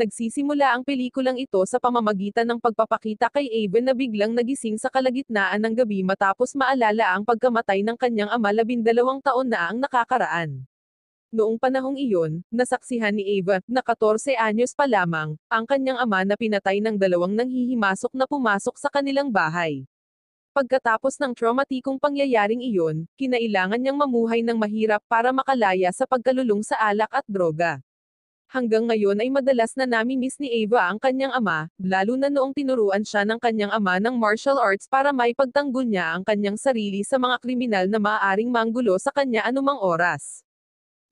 Nagsisimula ang pelikulang ito sa pamamagitan ng pagpapakita kay Ava na biglang nagising sa kalagitnaan ng gabi matapos maalala ang pagkamatay ng kanyang ama 12 taon na ang nakakaraan. Noong panahong iyon, nasaksihan ni Ava, na 14 anyos pa lamang, ang kanyang ama na pinatay ng dalawang nanghihimasok na pumasok sa kanilang bahay. Pagkatapos ng traumatikong pangyayaring iyon, kinailangan niyang mamuhay ng mahirap para makalaya sa pagkalulong sa alak at droga. Hanggang ngayon ay madalas na nami-miss ni Ava ang kanyang ama, lalo na noong tinuruan siya ng kanyang ama ng martial arts para maipagtanggol niya ang kanyang sarili sa mga kriminal na maaaring manggulo sa kanya anumang oras.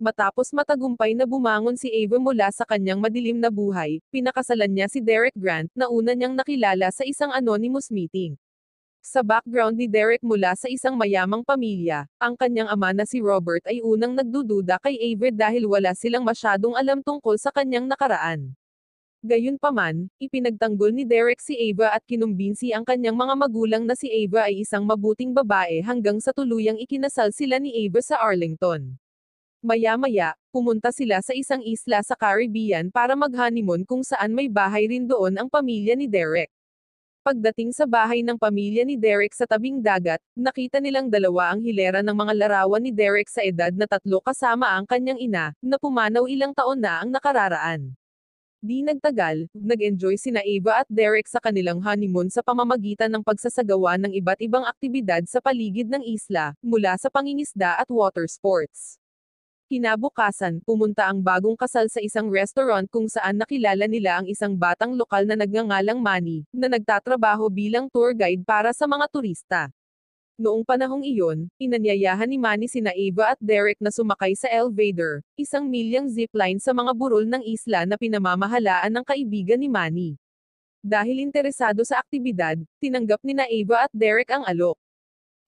Matapos matagumpay na bumangon si Ava mula sa kanyang madilim na buhay, pinakasalan niya si Derek Grant na una niyang nakilala sa isang anonymous meeting. Sa background ni Derek mula sa isang mayamang pamilya, ang kanyang ama na si Robert ay unang nagdududa kay Ava dahil wala silang masyadong alam tungkol sa kanyang nakaraan. Gayunpaman, ipinagtanggol ni Derek si Ava at kinumbinsi ang kanyang mga magulang na si Ava ay isang mabuting babae hanggang sa tuluyang ikinasal sila ni Ava sa Arlington. Maya-maya, pumunta sila sa isang isla sa Caribbean para mag-honeymoon kung saan may bahay rin doon ang pamilya ni Derek. Pagdating sa bahay ng pamilya ni Derek sa tabing dagat, nakita nilang dalawa ang hilera ng mga larawan ni Derek sa edad na 3 kasama ang kanyang ina, na pumanaw ilang taon na ang nakararaan. Di nagtagal, nag-enjoy sina Ava at Derek sa kanilang honeymoon sa pamamagitan ng pagsasagawa ng iba't ibang aktibidad sa paligid ng isla, mula sa pangingisda at water sports. Kinabukasan, pumunta ang bagong kasal sa isang restaurant kung saan nakilala nila ang isang batang lokal na nagngangalang Manny, na nagtatrabaho bilang tour guide para sa mga turista. Noong panahong iyon, inanyayahan ni Manny sina Ava at Derek na sumakay sa elevator, isang milyang zipline sa mga burol ng isla na pinamamahalaan ng kaibigan ni Manny. Dahil interesado sa aktibidad, tinanggap nina Ava at Derek ang alok.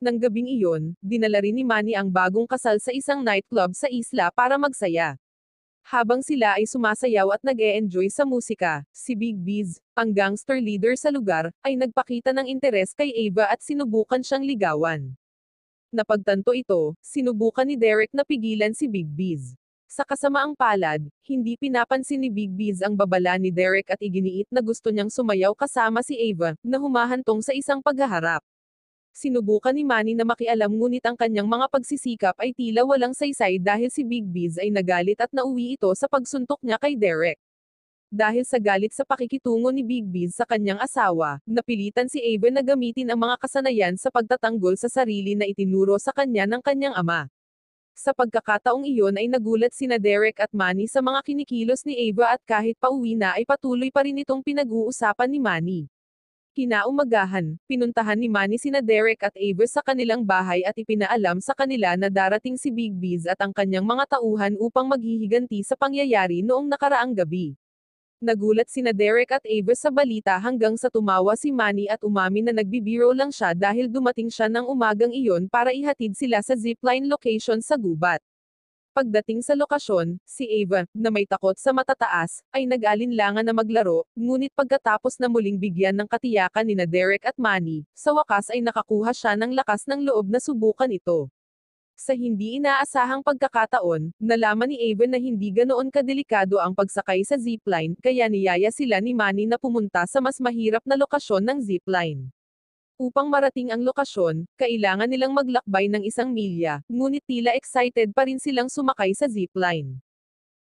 Nang gabing iyon, dinala rin ni Manny ang bagong kasal sa isang nightclub sa isla para magsaya. Habang sila ay sumasayaw at nag-e-enjoy sa musika, si Big Biz, ang gangster leader sa lugar, ay nagpakita ng interes kay Ava at sinubukan siyang ligawan. Napagtanto ito, sinubukan ni Derek na pigilan si Big Biz. Sa kasamaang palad, hindi pinapansin ni Big Biz ang babala ni Derek at iginiit na gusto niyang sumayaw kasama si Ava, na humahantong sa isang paghaharap. Sinubukan ni Manny na makialam ngunit ang kanyang mga pagsisikap ay tila walang saysay dahil si Big Biz ay nagalit at nauwi ito sa pagsuntok niya kay Derek. Dahil sa galit sa pakikitungo ni Big Biz sa kanyang asawa, napilitan si Ava na gamitin ang mga kasanayan sa pagtatanggol sa sarili na itinuro sa kanya ng kanyang ama. Sa pagkakataong iyon ay nagulat sina Derek at Manny sa mga kinikilos ni Ava at kahit pauwi na ay patuloy pa rin itong pinag-uusapan ni Manny. Kinaumagahan, pinuntahan ni Manny sina Derek at Ava sa kanilang bahay at ipinaalam sa kanila na darating si Big Biz at ang kanyang mga tauhan upang maghihiganti sa pangyayari noong nakaraang gabi. Nagulat sina Derek at Ava sa balita hanggang sa tumawa si Manny at umamin na nagbibiro lang siya dahil dumating siya ng umagang iyon para ihatid sila sa zipline location sa gubat. Pagdating sa lokasyon, si Ava, na may takot sa matataas, ay nag-alinlangan na maglaro, ngunit pagkatapos na muling bigyan ng katiyakan nina Derek at Manny, sa wakas ay nakakuha siya ng lakas ng loob na subukan ito. Sa hindi inaasahang pagkakataon, nalaman ni Ava na hindi ganoon kadelikado ang pagsakay sa zipline, kaya niyaya sila ni Manny na pumunta sa mas mahirap na lokasyon ng zipline. Upang marating ang lokasyon, kailangan nilang maglakbay ng 1 milya, ngunit tila excited pa rin silang sumakay sa zipline.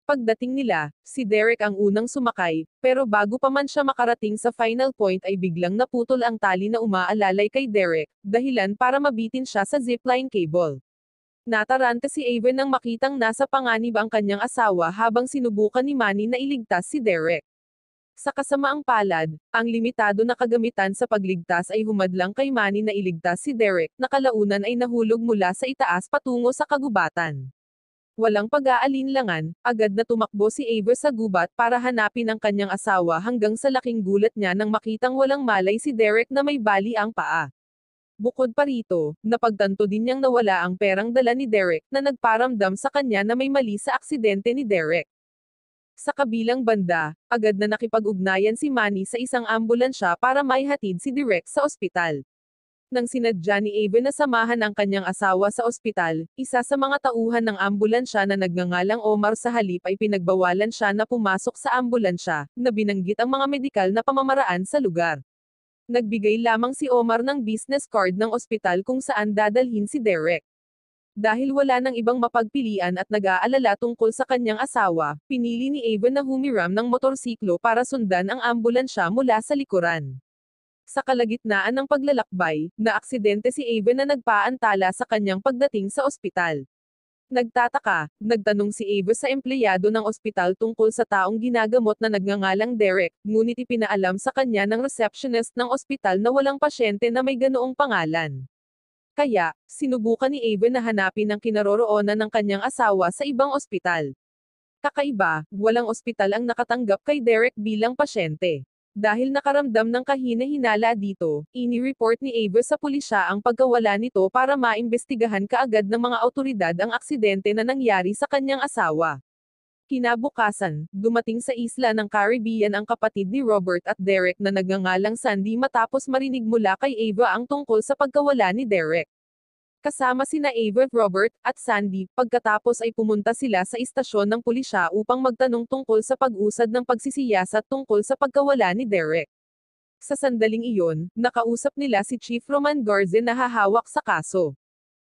Pagdating nila, si Derek ang unang sumakay, pero bago pa man siya makarating sa final point ay biglang naputol ang tali na umaalalay kay Derek, dahilan para mabitin siya sa zipline cable. Nataranta si Ava nang makitang nasa panganib ang kanyang asawa habang sinubukan ni Manny na iligtas si Derek. Sa kasamaang palad, ang limitado na kagamitan sa pagligtas ay humadlang kay Manny na iligtas si Derek, na kalaunan ay nahulog mula sa itaas patungo sa kagubatan. Walang pag-aalinlangan, agad na tumakbo si Ava sa gubat para hanapin ang kanyang asawa hanggang sa laking gulat niya nang makitang walang malay si Derek na may bali ang paa. Bukod pa rito, napagtanto din niyang nawala ang perang dala ni Derek na nagparamdam sa kanya na may mali sa aksidente ni Derek. Sa kabilang banda, agad na nakipag-ugnayan si Manny sa isang ambulansya para maihatid si Derek sa ospital. Nang sinadya ni Ava na samahan ang kanyang asawa sa ospital, isa sa mga tauhan ng ambulansya na nagngangalang Omar sa halip ay pinagbawalan siya na pumasok sa ambulansya, na binanggit ang mga medikal na pamamaraan sa lugar. Nagbigay lamang si Omar ng business card ng ospital kung saan dadalhin si Derek. Dahil wala nang ibang mapagpilian at nag-aalala tungkol sa kanyang asawa, pinili ni Ava na humiram ng motorsiklo para sundan ang ambulansya mula sa likuran. Sa kalagitnaan ng paglalakbay, naaksidente si Ava na nagpaantala sa kanyang pagdating sa ospital. Nagtataka, nagtanong si Ava sa empleyado ng ospital tungkol sa taong ginagamot na nagngangalang Derek, ngunit ipinaalam sa kanya ng receptionist ng ospital na walang pasyente na may ganoong pangalan. Kaya, sinubukan ni Ava na hanapin ang kinaroroonan ng kanyang asawa sa ibang ospital. Kakaiba, walang ospital ang nakatanggap kay Derek bilang pasyente. Dahil nakaramdam ng kahina-hinala dito, ini-report ni Ava sa pulisya ang pagkawala nito para maimbestigahan kaagad ng mga awtoridad ang aksidente na nangyari sa kanyang asawa. Kinabukasan, dumating sa isla ng Caribbean ang kapatid ni Robert at Derek na nagngangalang Sandy matapos marinig mula kay Ava ang tungkol sa pagkawala ni Derek. Kasama sina Ava, Robert, at Sandy, pagkatapos ay pumunta sila sa istasyon ng pulisya upang magtanong tungkol sa pag-usad ng pagsisiyasat tungkol sa pagkawala ni Derek. Sa sandaling iyon, nakausap nila si Chief Roman Garza na hahawak sa kaso.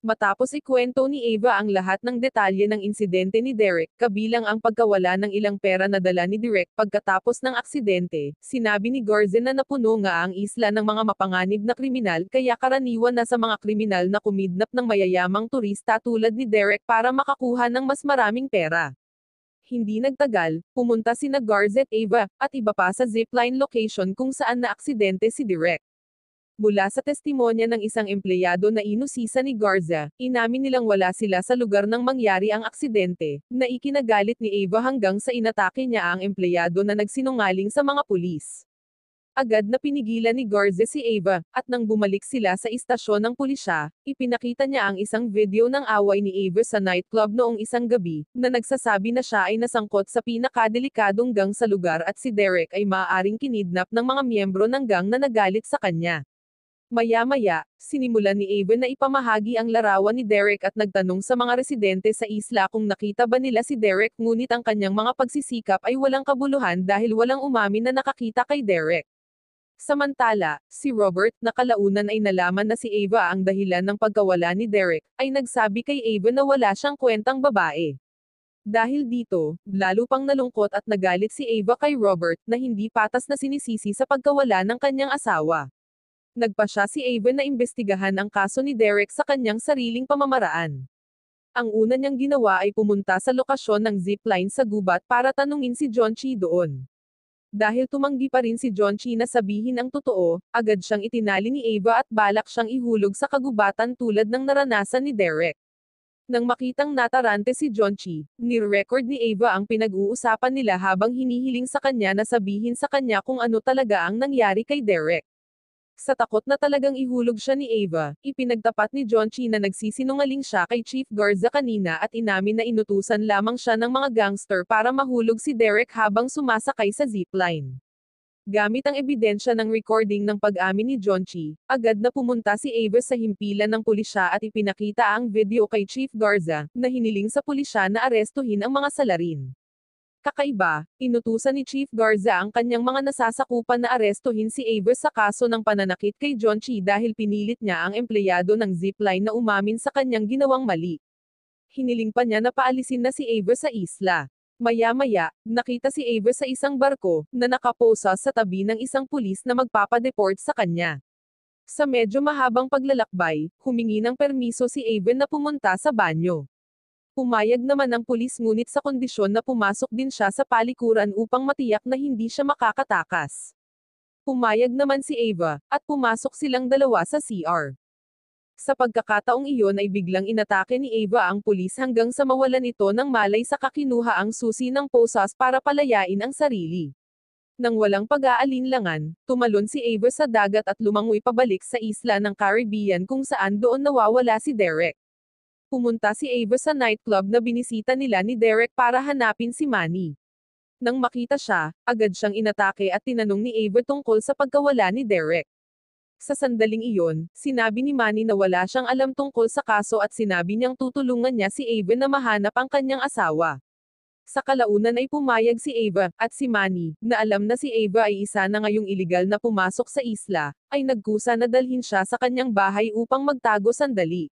Matapos ikwento ni Ava ang lahat ng detalye ng insidente ni Derek, kabilang ang pagkawala ng ilang pera na dala ni Derek pagkatapos ng aksidente, sinabi ni Garza na napuno nga ang isla ng mga mapanganib na kriminal kaya karaniwan na sa mga kriminal na kumidnap ng mayayamang turista tulad ni Derek para makakuha ng mas maraming pera. Hindi nagtagal, pumunta sina Garza at Ava, at iba pa sa zipline location kung saan naaksidente si Derek. Mula sa testimonya ng isang empleyado na inusisa ni Garza, inamin nilang wala sila sa lugar nang mangyari ang aksidente, na ikinagalit ni Ava hanggang sa inatake niya ang empleyado na nagsinungaling sa mga pulis. Agad na pinigilan ni Garza si Ava, at nang bumalik sila sa istasyon ng pulisya, ipinakita niya ang isang video ng away ni Ava sa nightclub noong isang gabi, na nagsasabi na siya ay nasangkot sa pinakadelikadong gang sa lugar at si Derek ay maaaring kinidnap ng mga miyembro ng gang na nagalit sa kanya. Maya-maya, sinimulan ni Ava na ipamahagi ang larawan ni Derek at nagtanong sa mga residente sa isla kung nakita ba nila si Derek ngunit ang kanyang mga pagsisikap ay walang kabuluhan dahil walang umamin na nakakita kay Derek. Samantala, si Robert, na kalaunan ay nalaman na si Ava ang dahilan ng pagkawala ni Derek, ay nagsabi kay Ava na wala siyang kwentang babae. Dahil dito, lalo pang nalungkot at nagalit si Ava kay Robert na hindi patas na sinisisi sa pagkawala ng kanyang asawa. Nagpa siya si Ava na imbestigahan ang kaso ni Derek sa kanyang sariling pamamaraan. Ang una niyang ginawa ay pumunta sa lokasyon ng zipline sa gubat para tanungin si John Chi doon. Dahil tumanggi pa rin si John Chi na sabihin ang totoo, agad siyang itinali ni Ava at balak siyang ihulog sa kagubatan tulad ng naranasan ni Derek. Nang makitang natarante si John Chi, ni-record ni Ava ang pinag-uusapan nila habang hinihiling sa kanya na sabihin sa kanya kung ano talaga ang nangyari kay Derek. Sa takot na talagang ihulog siya ni Ava, ipinagtapat ni John Chi na nagsisinungaling siya kay Chief Garza kanina at inamin na inutusan lamang siya ng mga gangster para mahulog si Derek habang sumasakay sa zipline. Gamit ang ebidensya ng recording ng pag-amin ni John Chi, agad na pumunta si Ava sa himpilan ng pulisya at ipinakita ang video kay Chief Garza, na hiniling sa pulisya na arestuhin ang mga salarin. Kakaiba, inutusan ni Chief Garza ang kanyang mga nasasakupan na arestuhin si Ava sa kaso ng pananakit kay John Chi dahil pinilit niya ang empleyado ng zipline na umamin sa kanyang ginawang mali. Hiniling pa niya na paalisin na si Ava sa isla. Maya-maya, nakita si Ava sa isang barko, na nakaposa sa tabi ng isang pulis na magpapadeport sa kanya. Sa medyo mahabang paglalakbay, humingi ng permiso si Ava na pumunta sa banyo. Pumayag naman ang pulis ngunit sa kondisyon na pumasok din siya sa palikuran upang matiyak na hindi siya makakatakas. Pumayag naman si Ava, at pumasok silang dalawa sa CR. Sa pagkakataong iyon ay biglang inatake ni Ava ang pulis hanggang sa mawalan ito ng malay sa kakinuha ang susi ng posas para palayain ang sarili. Nang walang pag-aalinlangan, tumalon si Ava sa dagat at lumangoy pabalik sa isla ng Caribbean kung saan doon nawawala si Derek. Pumunta si Ava sa nightclub na binisita nila ni Derek para hanapin si Manny. Nang makita siya, agad siyang inatake at tinanong ni Ava tungkol sa pagkawala ni Derek. Sa sandaling iyon, sinabi ni Manny na wala siyang alam tungkol sa kaso at sinabi niyang tutulungan niya si Ava na mahanap ang kanyang asawa. Sa kalaunan ay pumayag si Ava, at si Manny, na alam na si Ava ay isa na ngayong iligal na pumasok sa isla, ay nagkusa na dalhin siya sa kanyang bahay upang magtago sandali.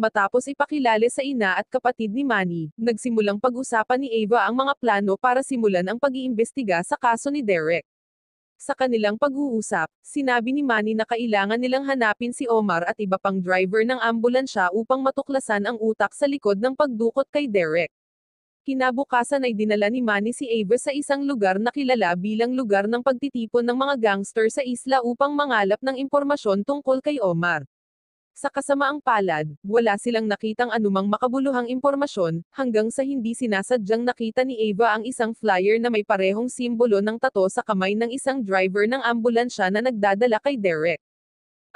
Matapos ipakilala sa ina at kapatid ni Manny, nagsimulang pag-usapan ni Ava ang mga plano para simulan ang pag-iimbestiga sa kaso ni Derek. Sa kanilang pag-uusap, sinabi ni Manny na kailangan nilang hanapin si Omar at iba pang driver ng ambulansya upang matuklasan ang utak sa likod ng pagdukot kay Derek. Kinabukasan ay dinala ni Manny si Ava sa isang lugar na kilala bilang lugar ng pagtitipon ng mga gangster sa isla upang mangalap ng impormasyon tungkol kay Omar. Sa kasamaang palad, wala silang nakitang anumang makabuluhang impormasyon, hanggang sa hindi sinasadyang nakita ni Ava ang isang flyer na may parehong simbolo ng tato sa kamay ng isang driver ng ambulansya na nagdadala kay Derek.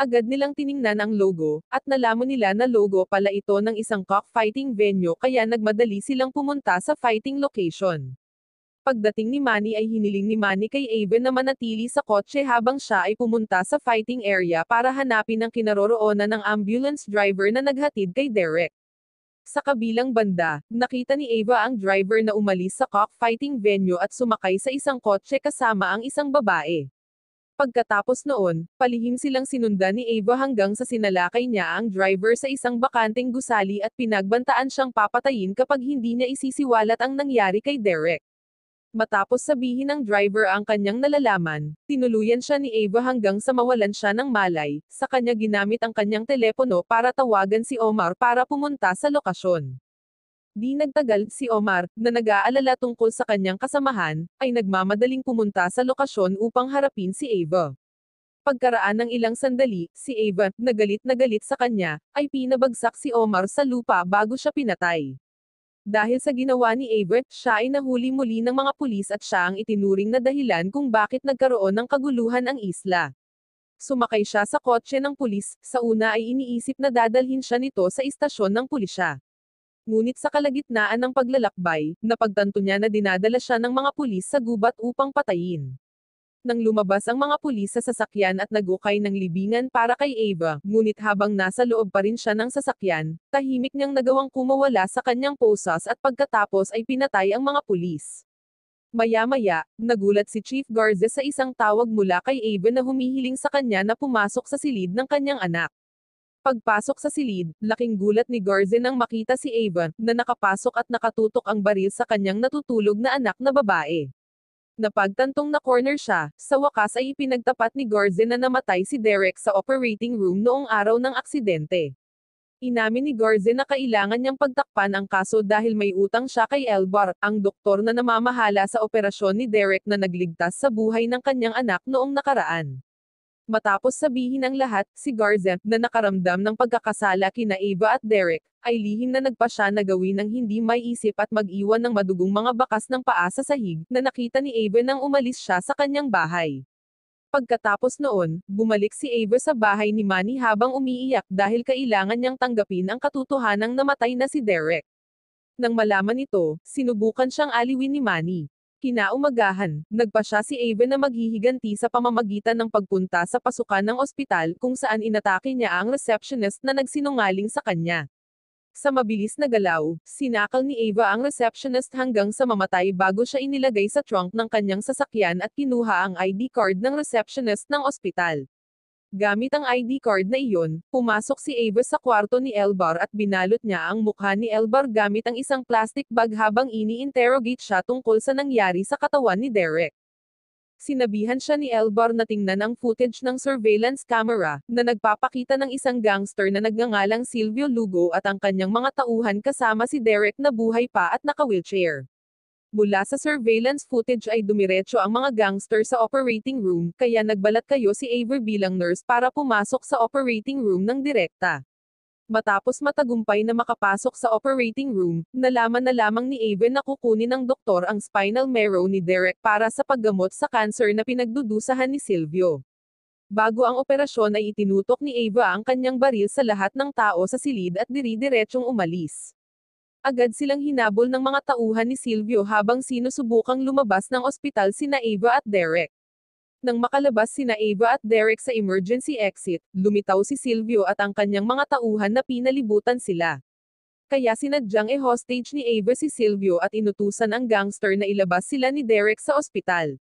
Agad nilang tiningnan ang logo, at nalaman nila na logo pala ito ng isang cockfighting venue kaya nagmadali silang pumunta sa fighting location. Pagdating ni Manny ay hiniling ni Manny kay Ava na manatili sa kotse habang siya ay pumunta sa fighting area para hanapin ang kinaroroonan ng ambulance driver na naghatid kay Derek. Sa kabilang banda, nakita ni Ava ang driver na umalis sa cockfighting venue at sumakay sa isang kotse kasama ang isang babae. Pagkatapos noon, palihim silang sinundan ni Ava hanggang sa sinalakay niya ang driver sa isang bakanteng gusali at pinagbantaan siyang papatayin kapag hindi niya isisiwalat ang nangyari kay Derek. Matapos sabihin ng driver ang kanyang nalalaman, tinuluyan siya ni Ava hanggang sa mawalan siya ng malay, sa kanya ginamit ang kanyang telepono para tawagan si Omar para pumunta sa lokasyon. Di nagtagal, si Omar, na nag-aalala tungkol sa kanyang kasamahan, ay nagmamadaling pumunta sa lokasyon upang harapin si Ava. Pagkaraan ng ilang sandali, si Ava, na galit sa kanya, ay pinabagsak si Omar sa lupa bago siya pinatay. Dahil sa ginawa ni Ava, siya ay nahuli muli ng mga pulis at siya ang itinuring na dahilan kung bakit nagkaroon ng kaguluhan ang isla. Sumakay siya sa kotse ng pulis, sa una ay iniisip na dadalhin siya nito sa istasyon ng pulisya. Ngunit sa kalagitnaan ng paglalakbay, napagtanto niya na dinadala siya ng mga pulis sa gubat upang patayin. Nang lumabas ang mga pulis sa sasakyan at nagukay ng libingan para kay Ava, ngunit habang nasa loob pa rin siya ng sasakyan, tahimik niyang nagawang kumawala sa kanyang posas at pagkatapos ay pinatay ang mga pulis. Maya-maya, nagulat si Chief Garza sa isang tawag mula kay Ava na humihiling sa kanya na pumasok sa silid ng kanyang anak. Pagpasok sa silid, laking gulat ni Garza nang makita si Ava, na nakapasok at nakatutok ang baril sa kanyang natutulog na anak na babae. Napagtantong na corner siya, sa wakas ay ipinagtapat ni Garza na namatay si Derek sa operating room noong araw ng aksidente. Inamin ni Garza na kailangan niyang pagtakpan ang kaso dahil may utang siya kay Elbar, ang doktor na namamahala sa operasyon ni Derek na nagligtas sa buhay ng kanyang anak noong nakaraan. Matapos sabihin ang lahat, si Garza, na nakaramdam ng pagkakasala kina Ava at Derek, ay lihim na nagpa siya na gawin ng hindi may isip at mag-iwan ng madugong mga bakas ng paa sa sahig, na nakita ni Ava nang umalis siya sa kanyang bahay. Pagkatapos noon, bumalik si Ava sa bahay ni Manny habang umiiyak dahil kailangan niyang tanggapin ang katotohanang namatay na si Derek. Nang malaman ito, sinubukan siyang aliwin ni Manny. Kinaumagahan, nagpa siya si Ava na maghihiganti sa pamamagitan ng pagpunta sa pasukan ng ospital kung saan inatake niya ang receptionist na nagsinungaling sa kanya. Sa mabilis na galaw, sinakal ni Ava ang receptionist hanggang sa mamatay bago siya inilagay sa trunk ng kanyang sasakyan at kinuha ang ID card ng receptionist ng ospital. Gamit ang ID card na iyon, pumasok si Ava sa kwarto ni Elbar at binalot niya ang mukha ni Elbar gamit ang isang plastic bag habang ini-interrogate siya tungkol sa nangyari sa katawan ni Derek. Sinabihan siya ni Elbar na tingnan ang footage ng surveillance camera, na nagpapakita ng isang gangster na nagngangalang Silvio Lugo at ang kanyang mga tauhan kasama si Derek na buhay pa at naka-wheelchair. Mula sa surveillance footage ay dumiretso ang mga gangster sa operating room, kaya nagbalat kayo si Ava bilang nurse para pumasok sa operating room ng direkta. Matapos matagumpay na makapasok sa operating room, nalaman na lamang ni Ava na kukunin ng doktor ang spinal marrow ni Derek para sa paggamot sa cancer na pinagdudusahan ni Silvio. Bago ang operasyon ay itinutok ni Ava ang kanyang baril sa lahat ng tao sa silid at diri-diretsong umalis. Agad silang hinabol ng mga tauhan ni Silvio habang sinusubukang lumabas ng ospital sina Ava at Derek. Nang makalabas sina Ava at Derek sa emergency exit, lumitaw si Silvio at ang kanyang mga tauhan na pinalibutan sila. Kaya sinadyang hostage ni Ava si Silvio at inutusan ang gangster na ilabas sila ni Derek sa ospital.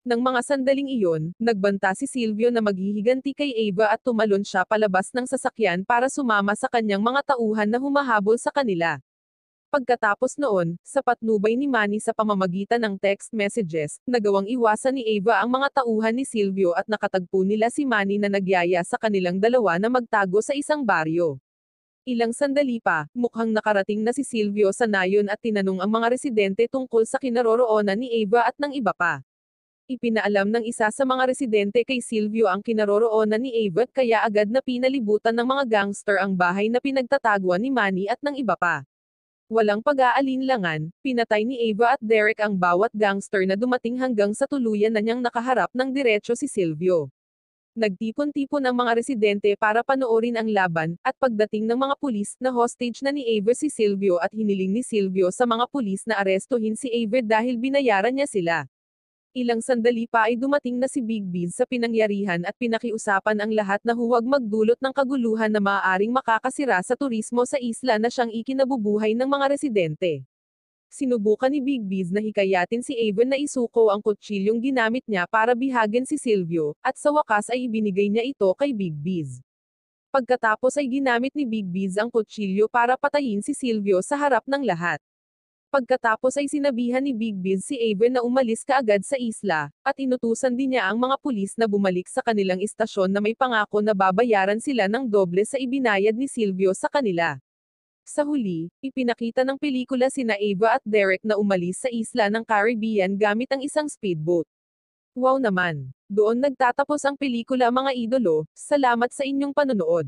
Nang mga sandaling iyon, nagbanta si Silvio na maghihiganti kay Ava at tumalon siya palabas ng sasakyan para sumama sa kanyang mga tauhan na humahabol sa kanila. Pagkatapos noon, sa patnubay ni Manny sa pamamagitan ng text messages, nagawang iwasan ni Ava ang mga tauhan ni Silvio at nakatagpo nila si Manny na nagyaya sa kanilang dalawa na magtago sa isang baryo. Ilang sandali pa, mukhang nakarating na si Silvio sa nayon at tinanong ang mga residente tungkol sa kinaroroonan ni Ava at ng iba pa. Ipinaalam ng isa sa mga residente kay Silvio ang kinaroroonan ni Ava kaya agad na pinalibutan ng mga gangster ang bahay na pinagtataguan ni Manny at ng iba pa. Walang pag-aalinlangan, pinatay ni Ava at Derek ang bawat gangster na dumating hanggang sa tuluyan na niyang nakaharap ng diretso si Silvio. Nagtipon-tipon ang mga residente para panoorin ang laban, at pagdating ng mga pulis, na hostage na ni Ava si Silvio at hiniling ni Silvio sa mga pulis na arestuhin si Ava dahil binayaran niya sila. Ilang sandali pa ay dumating na si Big Biz sa pinangyarihan at pinakiusapan ang lahat na huwag magdulot ng kaguluhan na maaaring makakasira sa turismo sa isla na siyang ikinabubuhay ng mga residente. Sinubukan ni Big Biz na hikayatin si Ava na isuko ang kutsilyong ginamit niya para bihagin si Silvio, at sa wakas ay ibinigay niya ito kay Big Biz. Pagkatapos ay ginamit ni Big Biz ang kutsilyo para patayin si Silvio sa harap ng lahat. Pagkatapos ay sinabihan ni Big Biz si Ava na umalis kaagad sa isla, at inutusan din niya ang mga pulis na bumalik sa kanilang istasyon na may pangako na babayaran sila ng doble sa ibinayad ni Silvio sa kanila. Sa huli, ipinakita ng pelikula sina Ava at Derek na umalis sa isla ng Caribbean gamit ang isang speedboat. Wow naman! Doon nagtatapos ang pelikula mga idolo, salamat sa inyong panonood.